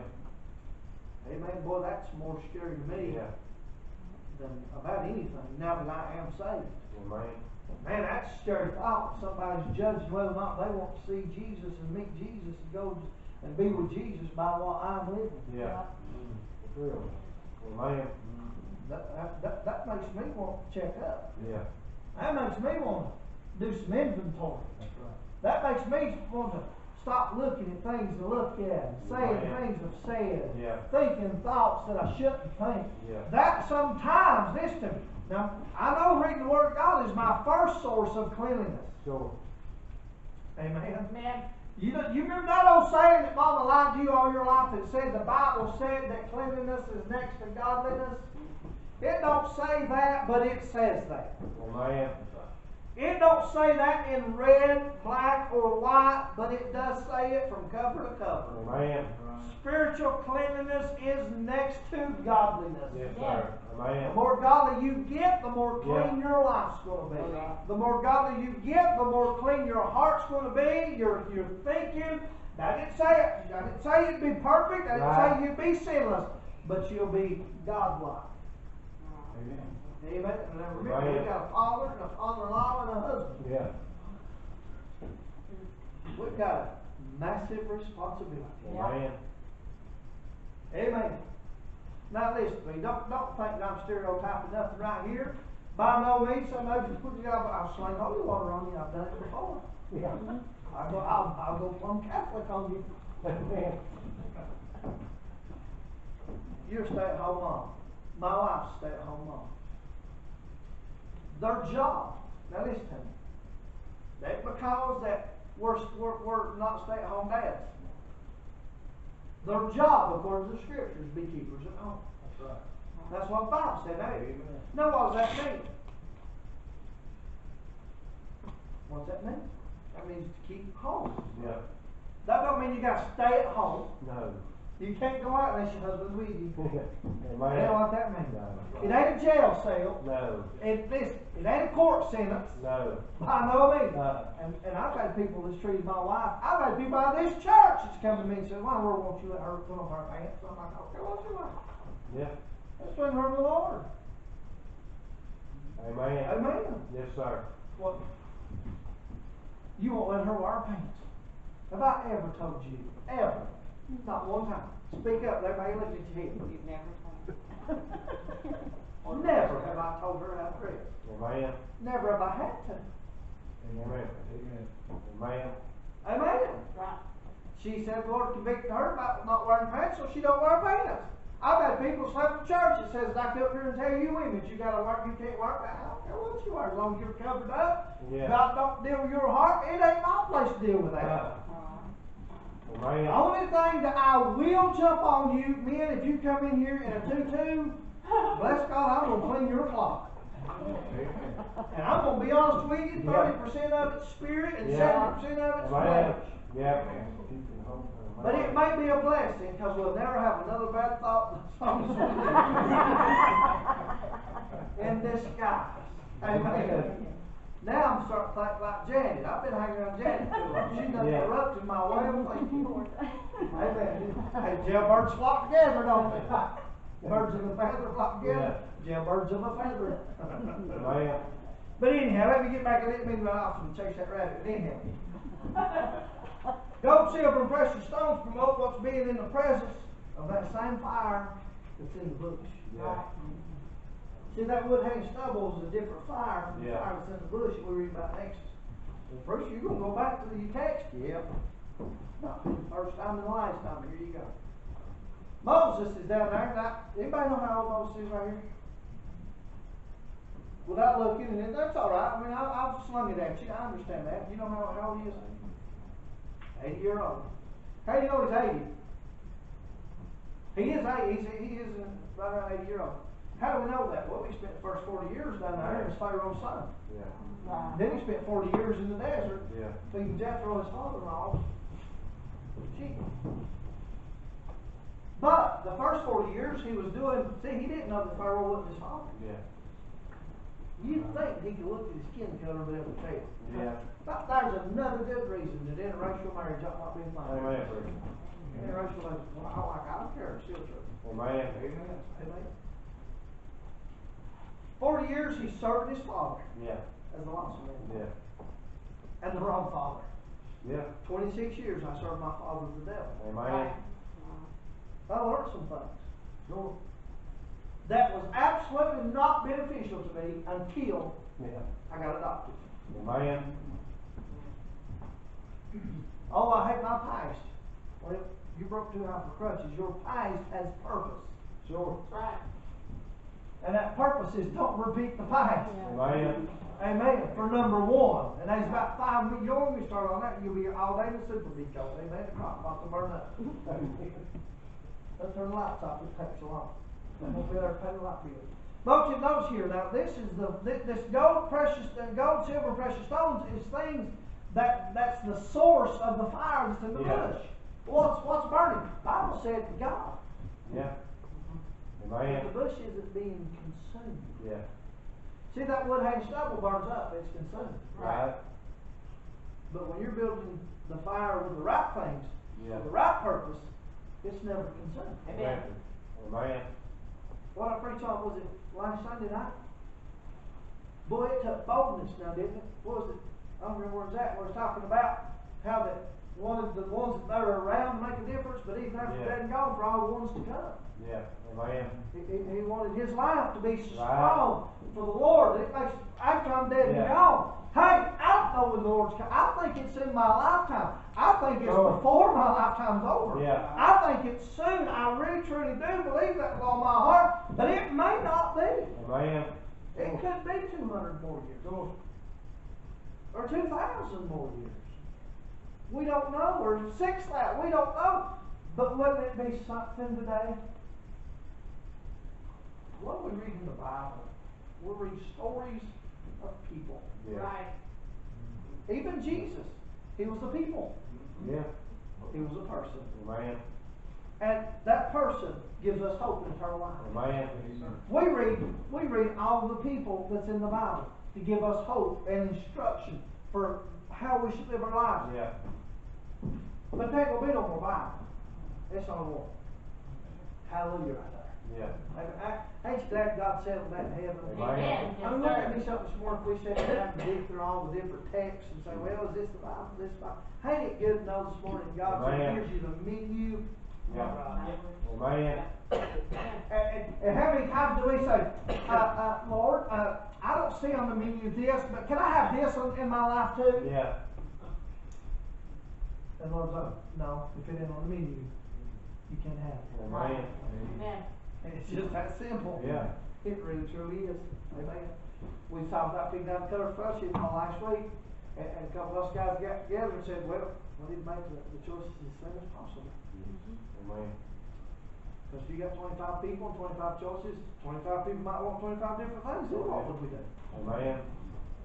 Amen. Boy, that's more scary to me Yeah. than about anything now that I am saved. Amen. Man, that's a scary thought. Somebody's judging whether or not they want to see Jesus and meet Jesus and go and be with Jesus by what I'm living. Yeah. For real. Amen. That makes me want to check up. Yeah. That makes me want to do some inventory. That's right. That makes me want to stop looking at things to look at, and saying Yeah. things I've said, Yeah. thinking thoughts that I shouldn't think. Yeah. That sometimes, listen to me. Now, I know reading the Word of God is my first source of cleanliness. Sure. Amen. Amen. You remember that old saying that Mama lied to you all your life that said the Bible said that cleanliness is next to godliness? It don't say that, but it says that. Amen. It don't say that in red, black, or white, but it does say it from cover to cover. Amen. Spiritual cleanliness is next to godliness. Yes, Yes. sir. The Amen. more godly you get, the more clean Yeah. your life's going to be. Right. The more godly you get, the more clean your heart's going to be. Your thinking. I didn't say it. I didn't say you'd be perfect. I didn't Right. say you'd be sinless, but you'll be godlike. Amen. Amen. And then remember, Amen. we got a father and a father-in-law and a husband. Yeah. We've got a massive responsibility. Amen. Amen. Now listen to me. Don't think I'm stereotyping nothing right here. By no means, some of you put it out. I'll sling holy water on you. I've done it before. Yeah. I'll go plumb Catholic on you. Amen. You're a stay-at-home mom. My wife's a stay-at-home mom. Their job. Now listen to me. That because that we're not stay-at-home dads. Their job, according to the scriptures, be keepers at home. That's right. That's what the Bible said. Now, Amen. now what does that mean? What does that mean? That means to keep home. Yeah. That don't mean you got to stay at home. No. You can't go out unless your husband's with you. Amen. You know what that means? No. It ain't a jail cell. No. It ain't a court sentence. No. By no means. Uh, And I've had people that's treated my wife. I've had people out of this church that's come to me and said, "Why in the world won't you let her put on her pants?" I'm like, "Okay, what's your life? yeah. That's between her and the Lord." Amen. Amen. Yes, sir. What? You won't let her wear her pants. Have I ever told you? Ever? Not one time. Speak up. Everybody look at your head. You've never told. Never have I told her how to dress. Amen. Never have I had to. Amen. Amen. Amen. Right. She said the Lord convicted her about not wearing pants, so she don't wear pants. I've had people slap the church that says, "I come up here and tell you women you gotta wear, you can't wear pants." I don't care what you wear, as long as you're covered up. Yeah. God don't deal with your heart. It ain't my place to deal with that. The Amen. only thing that I will jump on you, men, if you come in here in a tutu, bless God, I'm gonna clean your closet. And I'm gonna be honest with you, 30% of it's spirit and Yeah. 70% of it's Amen. flesh. Yeah. But it may be a blessing, because we'll never have another bad thought in disguise. Amen. Now I'm starting to think like Janet. I've been hanging around Janet too long. She done Yeah. corrupted my way of thinking. Amen. Hey, jailbirds flock together, don't they? Birds of a feather flock together. Jailbirds of a feather. Amen. But anyhow, let me get back. I didn't mean to run off and chase that rabbit. But anyhow. Gold, silver, and precious stones promote what's being in the presence of that same fire that's in the bush. Yeah. See, that wood hanging stubble is a different fire from the Yeah. fire that's in the bush that we read about in Exodus. Well, first you're going to go back to the text. Yep. Not the first time and the last time. Here you go. Moses is down there. Now, anybody know how old Moses is right here? Without looking, and that's all right. I mean, I've slung it at you. I understand that. You know how old he is? 80-year-old. How do you know he's 80? He is 80. He is right around 80-year-old. How do we know that? Well, he spent the first 40 years down there as Pharaoh's son. Yeah. Right. Then he spent 40 years in the desert Yeah. feeding Jethro, his father-in-law, sheep. But the first 40 years he was doing, see, he didn't know that Pharaoh wasn't his father. Yeah. You'd think he could look at his skin color and be able to tell. Yeah. But there's another good reason that interracial marriage ought not be fine. Amen. Interracial marriage, well, I don't care, it's still true. Amen. Amen. 40 years he served his father Yeah. as the lost man. Yeah. And the wrong father. Yeah. 26 years I served my father the devil. Amen. I learned some things. Sure. That was absolutely not beneficial to me until Yeah. I got adopted. Amen. Oh, I hate my past. Well, you broke too high for crutches. Your past has purpose. Sure. Right. And that purpose is don't repeat the past. Amen. Amen. For number one. And there's about 5 weeks. When we start on that, you'll be all day in the super detail. Amen. The crock pot to burn up. Let's turn the lights off. It takes so long. I'm going to be able to pay the light bill. But you notice here now, this is this gold, gold, silver, precious stones is things that's the source of the fire that's in the Yeah. bush. What's burning? The Bible said God. Yeah. But Amen. the bush isn't being consumed. Yeah. See, that wood, hay, and stubble burns up, it's consumed. Right. But when you're building the fire with the right things, Yeah. for the right purpose, it's never consumed. Amen. Amen. What I preached on, was it last Sunday night? Boy, it took boldness now, didn't it? What was it? I don't remember where it's at, where it's talking about how that wanted the ones that are around to make a difference, but even after Yeah. dead and gone, for all the ones to come. Yeah. Amen. He wanted his life to be Right. strong for the Lord. It makes, after I'm dead and Yeah. gone. Hey, I don't know when the Lord's coming. I think it's in my lifetime. I think it's Sure. before my lifetime's over. Yeah. I think it's soon. I really truly do believe that with all my heart. But it may not be. Amen. It could be 200 more years. Or 2,000 more years. We don't know. Or 6,000. We don't know. But wouldn't it be something today? What we read in the Bible, we read stories of people. Yeah. Right. Even Jesus, he was a people. Yeah. He was a person. Amen. And that person gives us hope in eternal life. Amen. We read all the people that's in the Bible to give us hope and instruction for how we should live our lives. Yeah. But there ain't gonna be no more Bible. It's no more. Hallelujah right there. Yeah. Ain't you glad God settled that in heaven? Amen. I mean, wouldn't it be something smart if we sat there and have to dig through all the different texts and say, well, is this the Bible, this the Bible? Ain't it good to know this morning God Amen. gives you the menu? Yeah. Amen. And how many times do we say, Lord, I don't see on the menu this, but can I have this in my life too? Yeah. And Lord's like, no, if it ain't on the menu, you can't have it. Amen. Amen. And it's just that simple. Yeah. It really truly is. Amen. We talked about picking out the colors fellowship last week, and a couple of us guys got together and said, well, we need to make the choices as soon as possible. Amen. Because if you got 25 people and 25 choices, 25 people might want 25 different things. Then what would we do? Amen.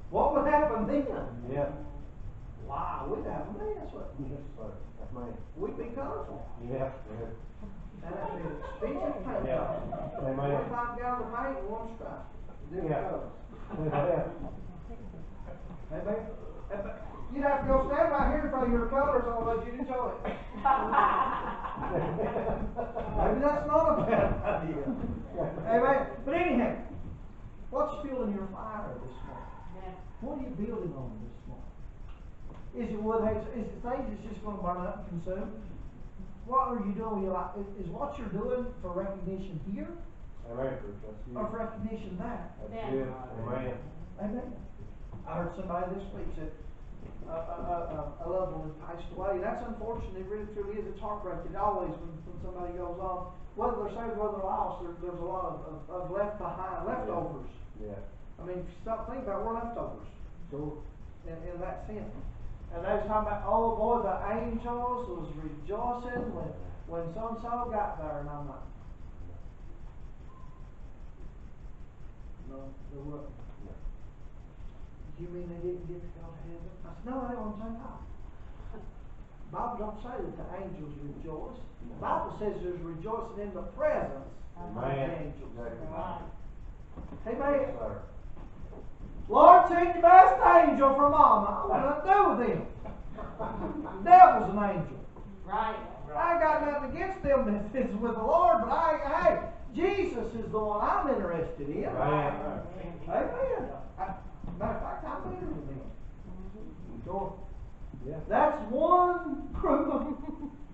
What would happen then? Yeah. Wow, we'd have a mess. Yes, sir. Amen. We'd be colorful. Yeah. Yeah. And that'd be an expensive paint Yeah. job. Amen. 25 gallons of paint and one stripe. Different Yeah. colors. Yeah. Amen. You'd have to go stand right here in front of your colors, otherwise you'd enjoy it. Maybe that's not a bad idea. Amen. But anyhow, what's fueling your fire this morning? Amen. What are you building on this morning? Is it wood, hay, is it things that's just going to burn up and consume? What are you doing with your life? Is what you're doing for recognition here, Amen, preacher. That's good. or for recognition there? That's good. Amen. Amen. I heard somebody this week said a loved one has passed away. That's unfortunate. It really truly is. It's heartbreaking always when somebody goes on. Whether they're saved, whether they're lost, there's a lot of left behind, leftovers. Yeah. I mean, if you stop thinking about it, we're leftovers. Sure. In that sense. And they was talking about, oh boy, the angels was rejoicing when so-and-so got there, and I'm like, no, they weren't. You mean they didn't get to go to heaven? I said, no, they won't say that. The Bible don't say that the angels rejoice. The Bible says there's rejoicing in the presence of the Amen. angels. Exactly. Amen. Yes, sir. Lord, send the best angel for Mama. I want nothing to do with him. The devil's an angel. Right. I ain't got nothing against them that is with the Lord, but hey, Jesus is the one I'm interested in. Amen. Amen. Matter of fact, I'm better than them. Sure. Yeah. That's one proof of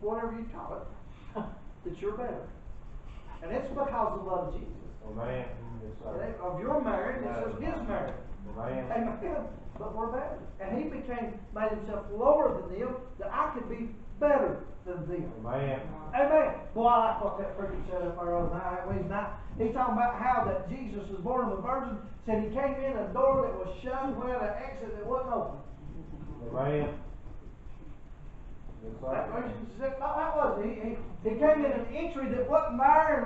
whatever you call it, that you're better. And it's because of the blood of Jesus. Amen. Yes, It sir. ain't of your merit, it's of his merit. Amen. Amen. But we're better. And he made himself lower than them, that I could be better than them. Amen. Amen. Boy, I like what that preacher said up there the other night. He's talking about how that Jesus was born of a virgin. Said he came in a door that was shut, went out an exit that wasn't open. Amen. Yes, That sir. preacher said, no, that was he came in an entry that wasn't there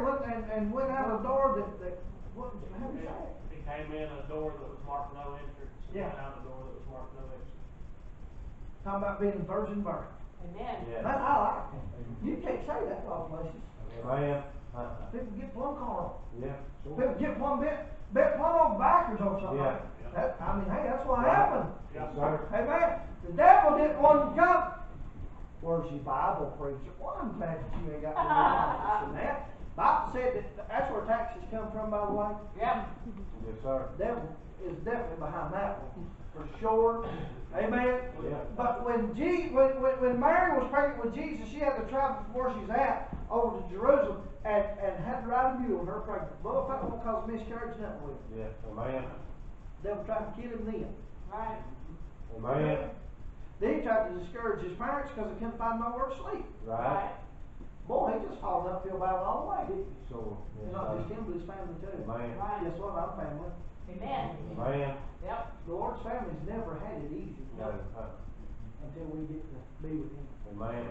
and went out a door that what, how do you say it? He came in a door that was marked no entrance, and Yeah. went out a door that was marked no exit. Talking about being virgin birth. Amen. Yeah. Man, I like it. You can't say that a lot of places. Amen. People get plumb carnal. Yeah. Sure. People get plumb bit plumb on backwards or something. Yeah. That, I mean, hey, that's what happened. Yes, sir. Hey man, the devil didn't want to come. Where's your Bible preacher? Well, I'm glad that you ain't got no Bible in that. Bible said that that's where taxes come from, by the way. Yeah. Yes, sir. Devil is definitely behind that one, for sure. Amen. Yeah. But when Mary was pregnant with Jesus, she had to travel from where she's at over to Jerusalem and had to ride a mule when her pregnant. Well, if that won't cause miscarriage, nothing will. Yeah. Amen. Devil tried to kill him then. Right. Amen. Then he tried to discourage his parents because they couldn't find nowhere to sleep. Right. Boy, he just followed uphill battle all the way, didn't he? Sure. And Yes, not just sir. him, but his family too. Amen. Right. Guess what? I'm family. Amen. Amen. Yep. The Lord's family's never had it easy No. until we get to be with him. Amen.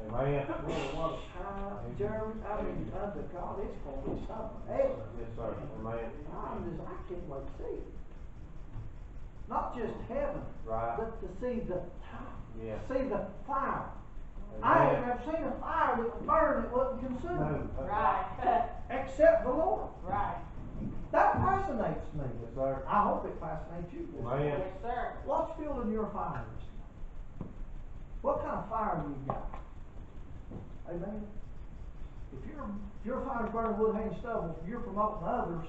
Amen. Boy, what a time, Jeremy, I mean, under God, it's going to be something else. Yes, sir. Amen. I can't wait to see it. Not just heaven, Right. but to see the time, Yeah. see the fire. Amen. I ain't never seen a fire that would burn, it wasn't consumed, No. Right. except the Lord. Right. That fascinates me. Yes, sir. I hope it fascinates you. Amen. Yes, sir. What's fueling your fires? What kind of fire do you got? Amen. If your fire's burning wood, hay, and stubble, you're promoting others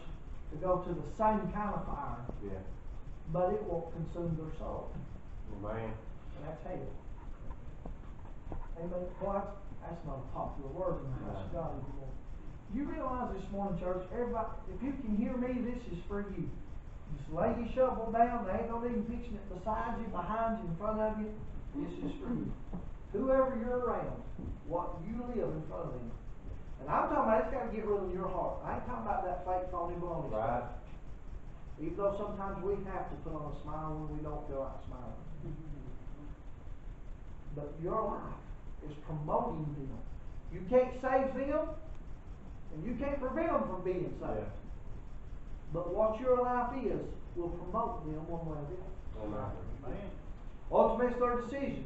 to go to the same kind of fire, Yeah. but it won't consume their soul. Amen. And that's hell. Amen. Boy, that's not a popular word in the house of God anymore. You realize this morning, church, everybody, if you can hear me, this is for you. Just lay your shovel down. There ain't no need in fixing it beside you, behind you, in front of you. This is for you. Whoever you're around, what you live in front of them. And I'm talking about it's got to get rid of your heart. I ain't talking about that fake, phony, baloney Right. stuff. Even though sometimes we have to put on a smile when we don't feel like smiling. But your life is promoting them. You can't save them, and you can't prevent them from being saved. Yeah. But what your life is will promote them one way or the other. Amen. Man. Ultimately, it's their decision.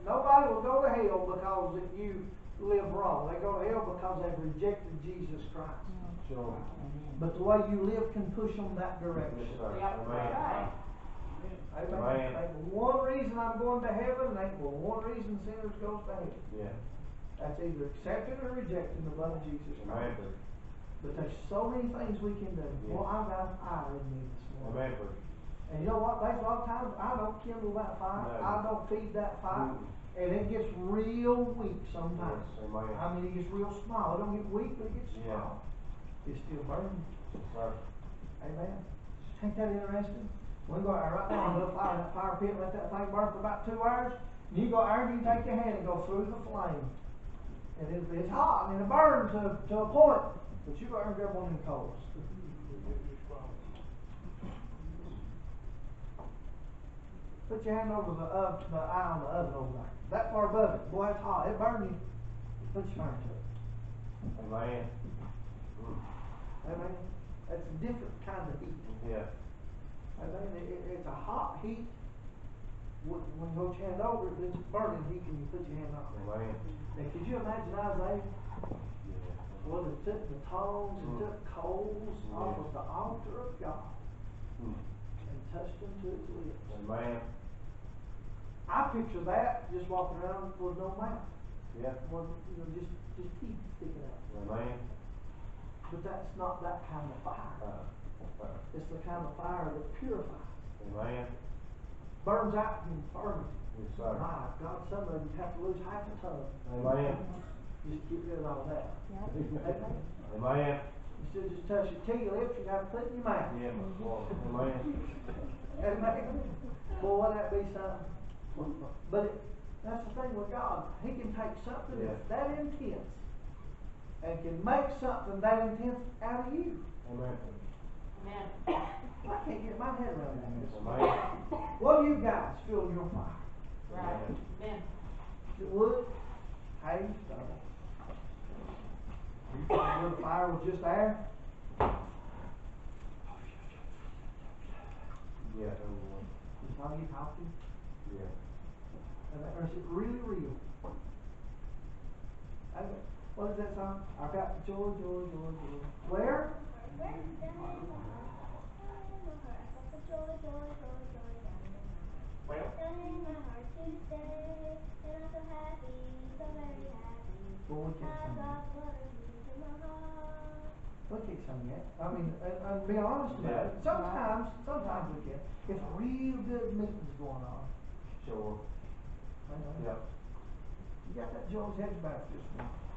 Nobody will go to hell because if you live wrong. They go to hell because they've rejected Jesus Christ. Sure. But the way you live can push them that direction. Yes, sir. Yep. Amen. Right. Amen. Amen. Ain't one reason I'm going to heaven, ain't one reason sinners goes to hell. Yeah. That's either accepting or rejecting the blood of Jesus Amen. Christ. But there's so many things we can do. Yes. Well, I've got fire in me this morning. Amen. And you know what? There's a lot of times I don't kindle that fire. No. I don't feed that fire. Mm. And it gets real weak sometimes. Yes, amen. I mean, it gets real small. It don't get weak, but it gets Yeah. small. It's still burning. Yes, sir. Amen. Ain't that interesting? We can go out right now and go fire in that fire pit, let that thing burn for about 2 hours. And you go out there and you take your hand and go through the flame. And it's hot and it burns to a point. But you go out and grab one of them coals. Put your hand over the eye on the oven over there. That far above it. Boy, it's hot. It burns you. Put your finger to it. Amen. Amen. That's a different kind of heat. Yeah. Amen. It's a hot heat. When you hold your hand over it, it's burning heat when you put your hand on it. Amen. Now, could you imagine Isaiah? Yeah. Well, they took the tongs and took coals off of the altar of God Mm. and touched them to his lips. Amen. I picture that just walking around with no mouth. Yeah. Well, just teeth sticking out. Amen. But that's not that kind of fire. It's the kind of fire that purifies. Amen. Burns out the infirmity. Yes, sir. My God, some of you have to lose half a ton. Amen. Just get rid of all that. Amen. Amen. Instead of just touching your lips, you have to put it in your mouth. Yeah. Amen. Amen. Boy, wouldn't that be something? But that's the thing with God. He can take something that's that intense and can make something that intense out of you. Amen. Amen. I can't get my head around that. Amen. What do you guys feel your fire? Right. Amen. Is it wood? Hay? Stubble? You think the fire was just air? Yeah, over. Does Tom get coffee? Yeah. Or is it really real? What is that song? I got joy, joy, joy, joy. Where? Well, Well, we can't sing that. We can't sing that. I mean, and be honest about it, sometimes we can. If real good meeting's going on. Sure. You know, Yep. You got that George Hedge Baptist one.